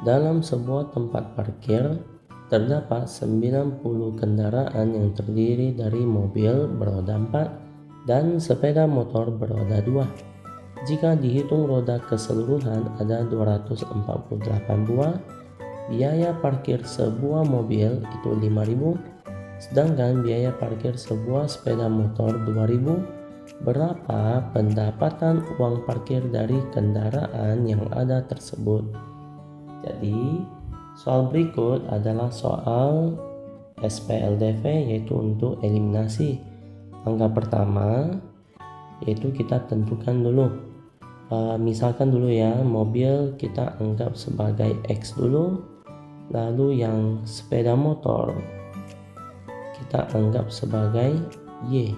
dalam sebuah tempat parkir terdapat 90 kendaraan yang terdiri dari mobil beroda 4 dan sepeda motor beroda 2. Jika dihitung roda keseluruhan ada 248 buah, biaya parkir sebuah mobil itu 5.000, sedangkan biaya parkir sebuah sepeda motor 2.000. Berapa pendapatan uang parkir dari kendaraan yang ada tersebut? Jadi, soal berikut adalah soal SPLDV, yaitu untuk eliminasi. Angka pertama yaitu kita tentukan dulu. Misalkan dulu ya, mobil kita anggap sebagai X dulu, lalu yang sepeda motor kita anggap sebagai Y.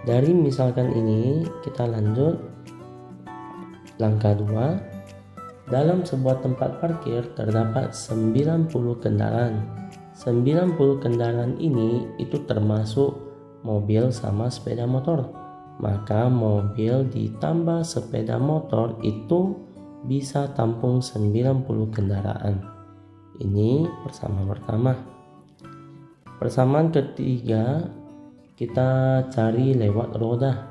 Dari misalkan ini kita lanjut langkah 2. Dalam sebuah tempat parkir terdapat 90 kendaraan. 90 kendaraan ini itu termasuk mobil sama sepeda motor. Maka mobil ditambah sepeda motor itu bisa tampung 90 kendaraan. Ini persamaan pertama. Persamaan ketiga kita cari lewat roda.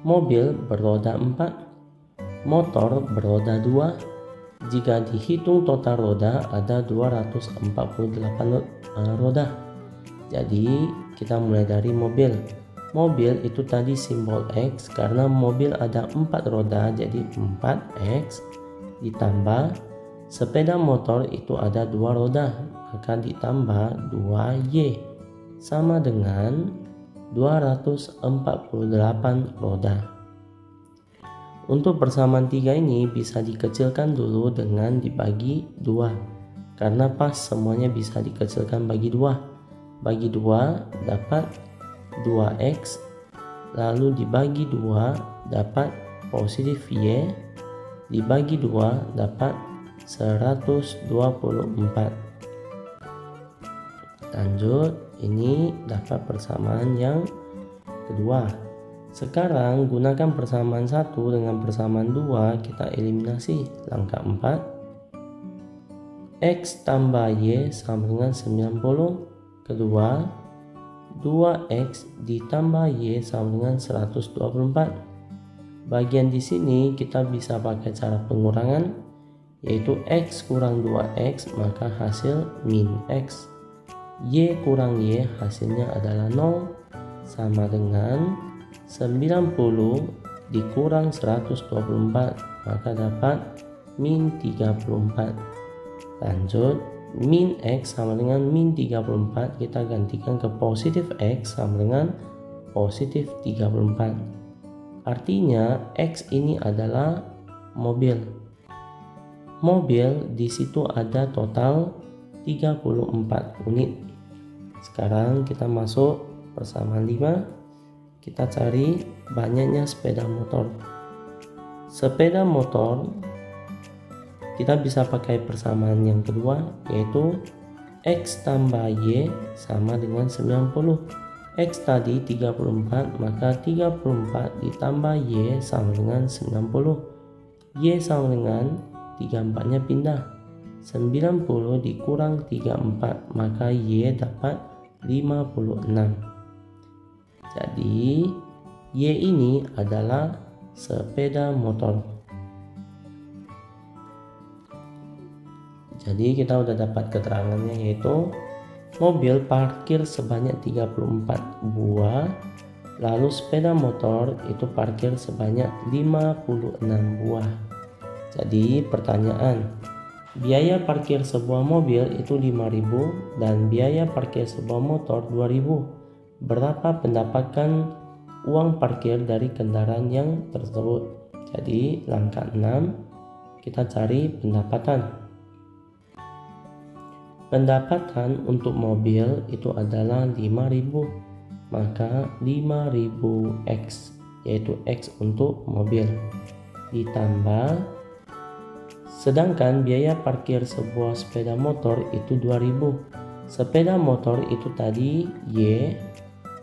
Mobil beroda 4, motor beroda 2. Jika dihitung total roda ada 248 roda. Jadi kita mulai dari mobil. Mobil itu tadi simbol X karena mobil ada 4 roda, jadi 4X ditambah sepeda motor itu ada 2 roda, maka ditambah 2Y sama dengan 248 roda. Untuk persamaan 3 ini bisa dikecilkan dulu dengan dibagi 2, karena pas semuanya bisa dikecilkan bagi 2. Bagi 2 dapat 2X, lalu dibagi 2 dapat positif Y, dibagi 2 dapat 124. Lanjut, ini dapat persamaan yang kedua. Sekarang gunakan persamaan 1 dengan persamaan 2 kita eliminasi. Langkah 4, X tambah Y sama dengan 90. Kedua, 2X ditambah Y sama dengan 124. Bagian di sini kita bisa pakai cara pengurangan, yaitu X kurang 2X maka hasil min X. Y kurang Y hasilnya adalah 0 sama dengan 90 dikurang 124 maka dapat min 34. Lanjut, min X sama dengan min 34 kita gantikan ke positif X sama dengan positif 34. Artinya X ini adalah mobil. Mobil di situ ada total 34 unit. Sekarang kita masuk persamaan 5. Kita cari banyaknya sepeda motor. Sepeda motor kita bisa pakai persamaan yang kedua, yaitu X tambah Y sama dengan 90. X tadi 34, maka 34 ditambah Y sama dengan 90. Y sama dengan 34 nya pindah, 90 dikurang 34 maka Y dapat 56. Jadi Y ini adalah sepeda motor. Jadi kita udah dapat keterangannya, yaitu mobil parkir sebanyak 34 buah, lalu sepeda motor itu parkir sebanyak 56 buah. Jadi pertanyaan, biaya parkir sebuah mobil itu 5.000 dan biaya parkir sebuah motor 2.000. Berapa pendapatan uang parkir dari kendaraan yang tersebut? Jadi langkah 6 kita cari pendapatan. Pendapatan untuk mobil itu adalah 5.000, maka 5.000X, yaitu X untuk mobil, ditambah, sedangkan biaya parkir sebuah sepeda motor itu 2.000. Sepeda motor itu tadi Y,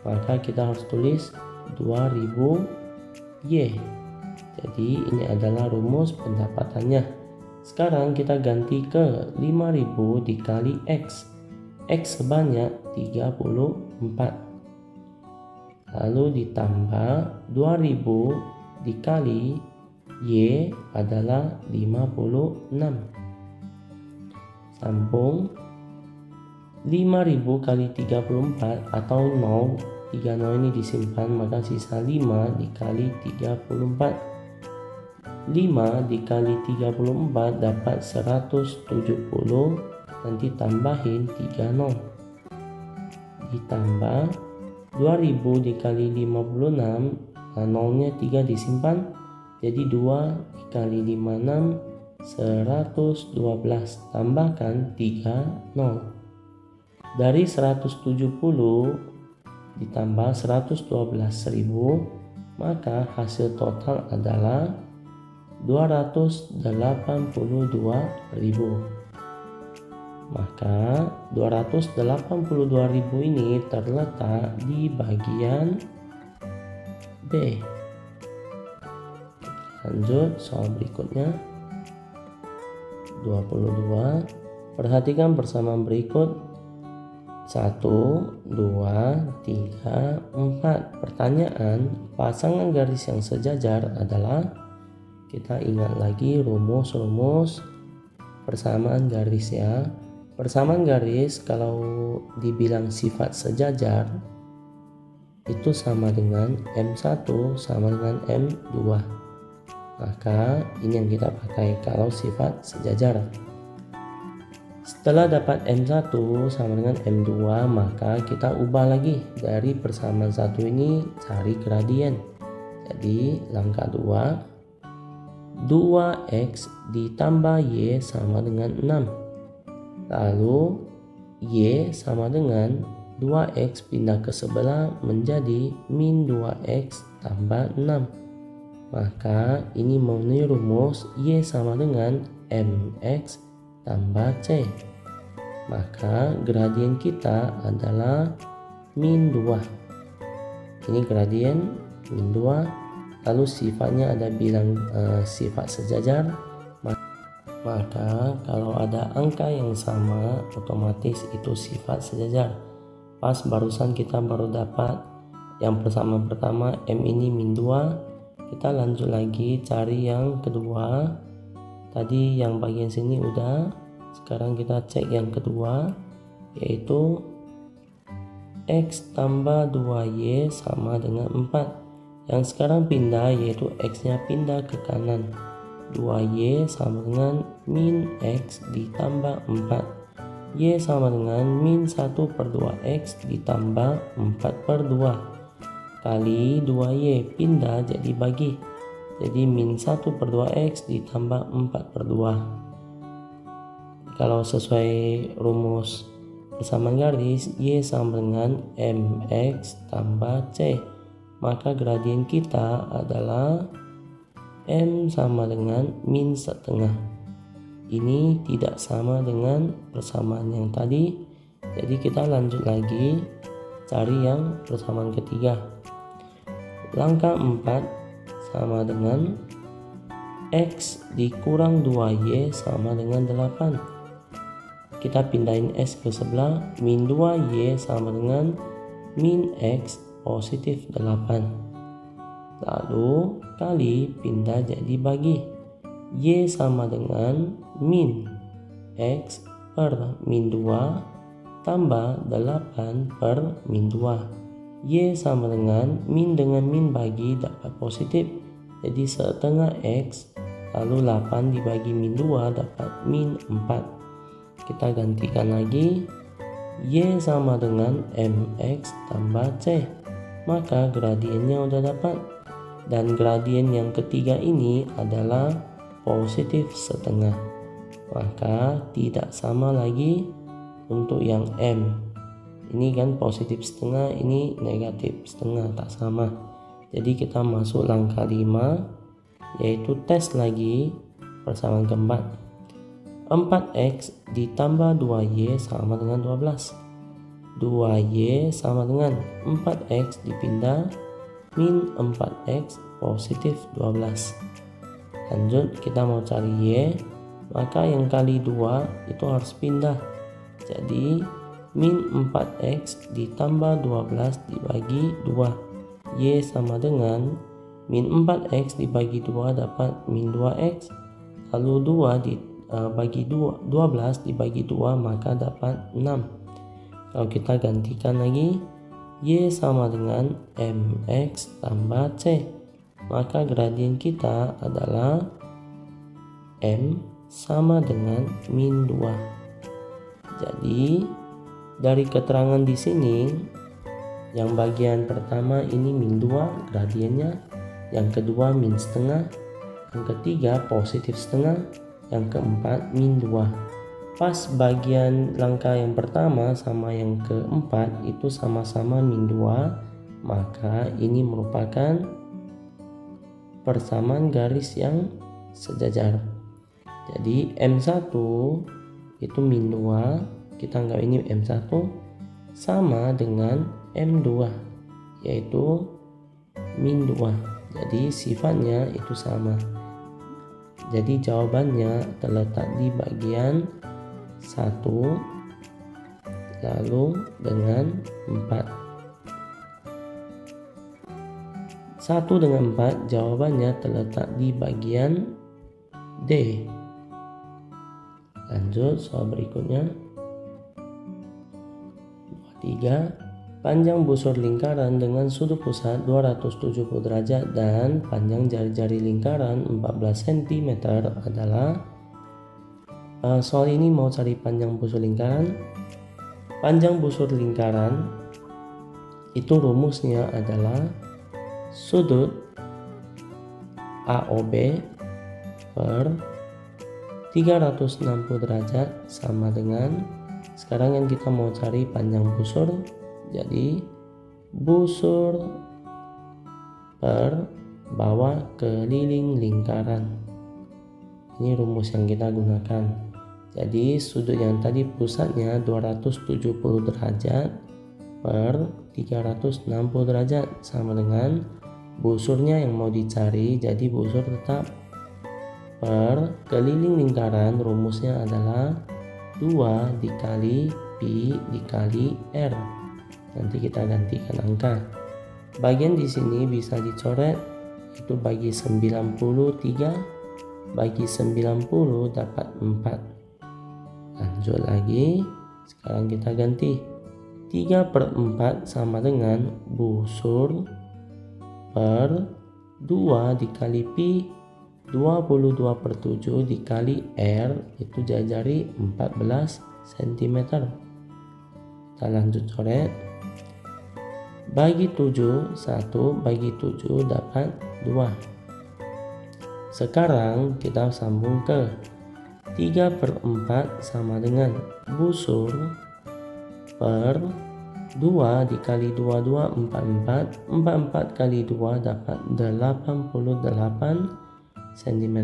maka kita harus tulis 2.000 Y. Jadi ini adalah rumus pendapatannya. Sekarang kita ganti ke 5000 dikali X. X sebanyak 34. Lalu ditambah 2000 dikali Y adalah 56. Sambung 5000 kali 34 atau 0, 3 0 ini disimpan, maka sisa 5 dikali 34. 5 dikali 34 dapat 170, nanti tambahin 3 0. Ditambah 2000 dikali 56, nah 0-nya 3 disimpan, jadi 2 dikali 56, 112, tambahkan 3 0. Dari 170 ditambah 112.000, maka hasil total adalah 282.000. Maka 282.000 ini terletak di bagian B. Lanjut soal berikutnya 22. Perhatikan persamaan berikut 1, 2, 3, 4. Pertanyaan, pasangan garis yang sejajar adalah, kita ingat lagi rumus-rumus persamaan garis ya. Persamaan garis kalau dibilang sifat sejajar itu sama dengan M1 sama dengan M2. Maka ini yang kita pakai kalau sifat sejajar. Setelah dapat M1 sama dengan M2, maka kita ubah lagi dari persamaan satu ini cari gradien. Jadi langkah 2, 2x ditambah y sama dengan 6. Lalu y sama dengan 2x pindah ke sebelah menjadi min 2x tambah 6. Maka ini memenuhi rumus y sama dengan mx tambah c. Maka gradien kita adalah min 2. Ini gradien min 2. Lalu sifatnya ada bilang sifat sejajar. Maka kalau ada angka yang sama otomatis itu sifat sejajar. Pas barusan kita baru dapat yang persamaan pertama M ini min 2. Kita lanjut lagi cari yang kedua. Tadi yang bagian sini udah, sekarang kita cek yang kedua, yaitu x tambah 2y sama dengan 4. Yang sekarang pindah, yaitu x nya pindah ke kanan. 2y sama dengan min x ditambah 4. Y sama dengan min 1/2x ditambah 4/2 kali 2y pindah jadi bagi. Jadi min 1/2x ditambah 4/2. Kalau sesuai rumus persamaan garis, y sama dengan mx tambah c. Maka gradien kita adalah m sama dengan min setengah. Ini tidak sama dengan persamaan yang tadi. Jadi kita lanjut lagi cari yang persamaan ketiga. Langkah 4 sama dengan x dikurang 2y sama dengan 8. Kita pindahin x ke sebelah, min 2y sama dengan min x positif 8. Lalu kali pindah jadi bagi. Y sama dengan min x per min 2 tambah 8 per min 2. Y sama dengan min bagi dapat positif, jadi setengah x, lalu 8 dibagi min 2 dapat min 4. Kita gantikan lagi, y sama dengan mx tambah c. Maka gradiennya udah dapat. Dan gradien yang ketiga ini adalah positif setengah. Maka tidak sama lagi untuk yang m. Ini kan positif setengah, ini negatif setengah, tak sama. Jadi kita masuk langkah 5, yaitu tes lagi persamaan keempat. 4x ditambah 2y sama dengan 12. 2y sama dengan 4x dipindah min 4x positif 12. Lanjut kita mau cari y. maka yang kali 2 itu harus pindah. Jadi min 4x ditambah 12 dibagi 2. Y sama dengan min 4x dibagi 2 dapat min 2x. Lalu 12 dibagi 2 maka dapat 6. Kalau kita gantikan lagi, Y sama dengan mx tambah c. Maka gradien kita adalah M sama dengan min 2. Jadi dari keterangan di sini, yang bagian pertama ini min 2 gradiennya, yang kedua min setengah, yang ketiga positif setengah, yang keempat min 2. Pas bagian langkah yang pertama sama yang keempat itu sama-sama min 2, maka ini merupakan persamaan garis yang sejajar. Jadi M1 itu min 2, kita anggap ini M1 sama dengan M2 yaitu min 2. Jadi sifatnya itu sama. Jadi jawabannya terletak di bagian 1 lalu dengan 4. 1 dengan 4 jawabannya terletak di bagian D. Lanjut soal berikutnya. 3. Panjang busur lingkaran dengan sudut pusat 270 derajat dan panjang jari-jari lingkaran 14 cm adalah. Soal ini mau cari panjang busur lingkaran. Panjang busur lingkaran itu rumusnya adalah sudut AOB per 360 derajat sama dengan, sekarang yang kita mau cari panjang busur, jadi busur per bawah keliling lingkaran. Ini rumus yang kita gunakan. Jadi sudut yang tadi pusatnya 270 derajat per 360 derajat sama dengan busurnya yang mau dicari, jadi busur tetap per keliling lingkaran, rumusnya adalah 2 dikali pi dikali r. Nanti kita gantikan angka. Bagian di sini bisa dicoret, itu bagi 93, bagi 90 dapat 4. Lanjut lagi, sekarang kita ganti. 3/4 sama dengan busur per 2 dikali pi 22/7 dikali R itu jari 14 cm. Kita lanjut coret. Bagi 7, 1 bagi 7 dapat 2. Sekarang kita sambung ke 3/4 sama dengan busur per 2 dikali 22 44, 44 kali 2 dapat 88 cm.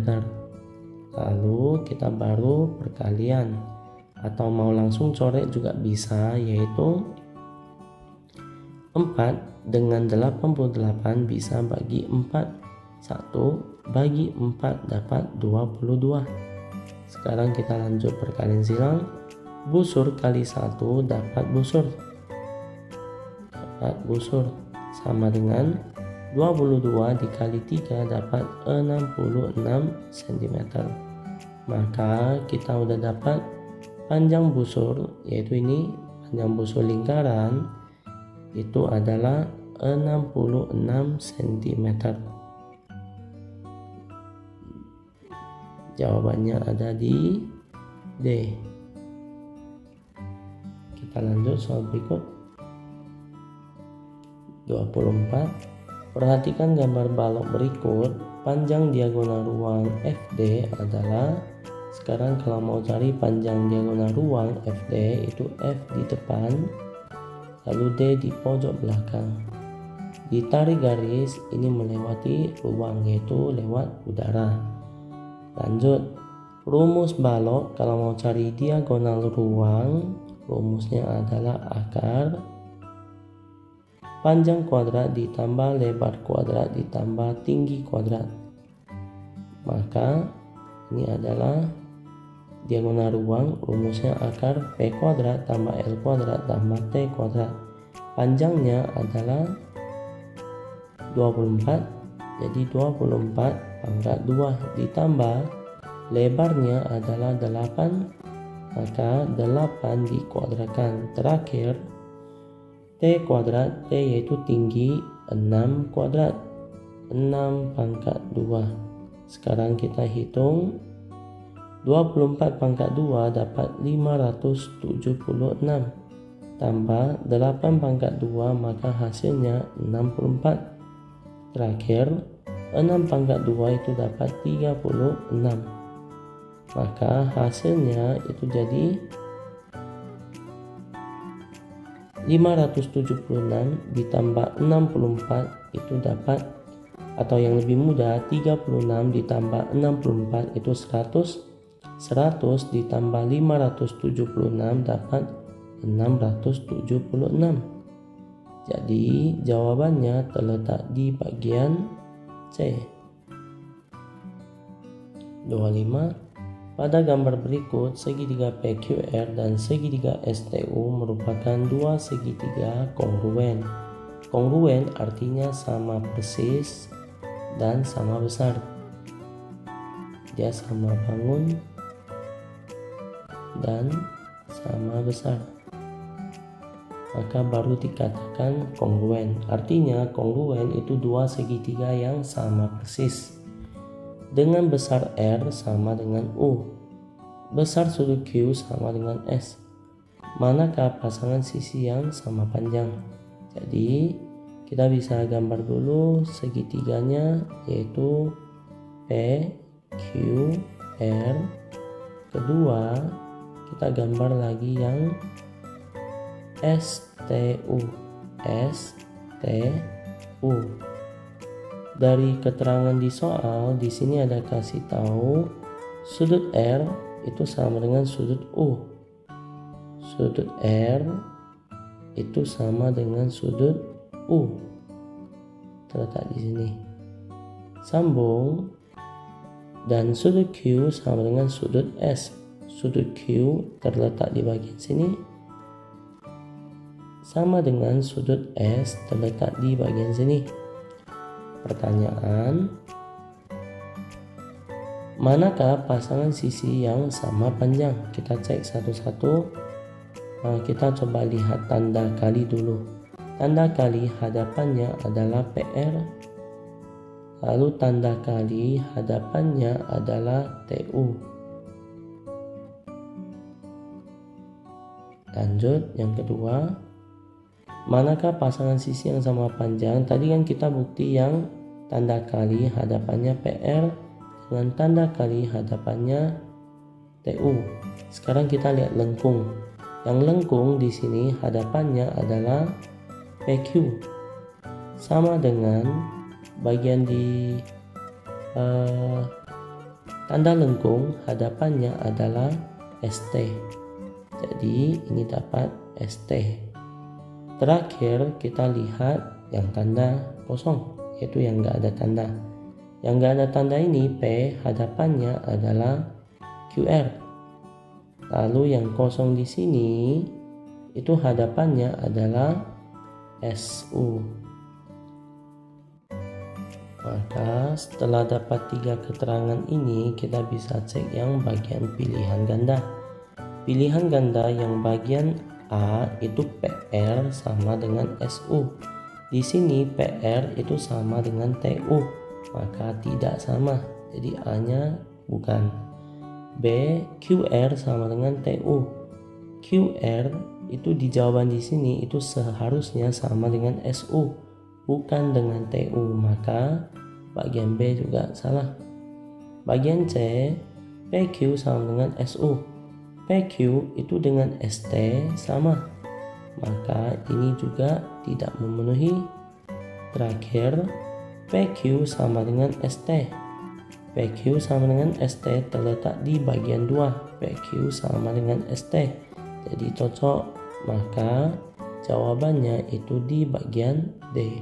Lalu kita baru perkalian atau mau langsung coret juga bisa, yaitu 4 dengan 88 bisa bagi 4. 1 bagi 4 dapat 22. Sekarang kita lanjut perkalian silang. Busur kali 1 dapat busur. Dapat busur sama dengan 22 dikali 3 dapat 66 cm. Maka kita udah dapat panjang busur, yaitu ini panjang busur lingkaran itu adalah 66 cm. Jawabannya ada di D. Kita lanjut soal berikut. 24. Perhatikan gambar balok berikut. Panjang diagonal ruang FD adalah, sekarang kalau mau cari panjang diagonal ruang FD itu F di depan lalu D di pojok belakang. Ditarik garis ini melewati ruang, yaitu lewat udara. Lanjut, rumus balok kalau mau cari diagonal ruang, rumusnya adalah akar panjang kuadrat ditambah lebar kuadrat ditambah tinggi kuadrat. Maka ini adalah diagonal ruang, rumusnya akar P kuadrat tambah L kuadrat tambah T kuadrat. Panjangnya adalah 24, jadi 24 pangkat 2 ditambah lebarnya adalah 8, maka 8 dikuadratkan. Terakhir T kuadrat, T yaitu tinggi, 6 kuadrat, 6 pangkat 2. Sekarang kita hitung 24 pangkat 2 dapat 576 tambah 8 pangkat 2, maka hasilnya 64. Terakhir 6 pangkat 2 itu dapat 36, maka hasilnya itu jadi 576 ditambah 64 itu dapat, atau yang lebih mudah 36 ditambah 64 itu 100. 100 ditambah 576 dapat 676. Jadi jawabannya terletak di bagian C. 25. Pada gambar berikut, segitiga PQR dan segitiga STU merupakan dua segitiga kongruen. Kongruen artinya sama persis dan sama besar. Dia sama bangun dan sama besar, maka baru dikatakan kongruen. Artinya kongruen itu dua segitiga yang sama persis dengan besar R sama dengan U, besar sudut Q sama dengan S. Manakah pasangan sisi yang sama panjang? Jadi kita bisa gambar dulu segitiganya, yaitu P, Q, R. Kedua kita gambar lagi yang STU. STU. Dari keterangan di soal, di sini ada kasih tahu sudut R itu sama dengan sudut U. Sudut R itu sama dengan sudut U. Terletak di sini. Sambung. Dan sudut Q sama dengan sudut S. Sudut Q terletak di bagian sini, sama dengan sudut S terletak di bagian sini. Pertanyaan, manakah pasangan sisi yang sama panjang? Kita cek satu-satu. Kita coba lihat tanda kali dulu. Tanda kali hadapannya adalah PR, lalu tanda kali hadapannya adalah TU. Lanjut, yang kedua, manakah pasangan sisi yang sama panjang? Tadi kan kita bukti yang tanda kali hadapannya PR dengan tanda kali hadapannya TU. Sekarang kita lihat lengkung. Yang lengkung di sini hadapannya adalah PQ, sama dengan bagian di tanda lengkung hadapannya adalah ST. Jadi ini dapat ST. Terakhir kita lihat yang tanda kosong, yaitu yang enggak ada tanda. Yang enggak ada tanda ini P hadapannya adalah QR. Lalu yang kosong di sini itu hadapannya adalah SU. Maka setelah dapat 3 keterangan ini, kita bisa cek yang bagian pilihan ganda. Pilihan ganda yang bagian A itu PR sama dengan SU. Di sini PR itu sama dengan TU, maka tidak sama. Jadi A-nya bukan. B, QR sama dengan TU. QR itu di jawaban di sini itu seharusnya sama dengan SU, bukan dengan TU, maka bagian B juga salah. Bagian C, PQ sama dengan SU. PQ itu dengan ST sama, maka ini juga tidak memenuhi. Terakhir, PQ sama dengan ST. PQ sama dengan ST terletak di bagian 2. PQ sama dengan ST, jadi cocok, maka jawabannya itu di bagian D.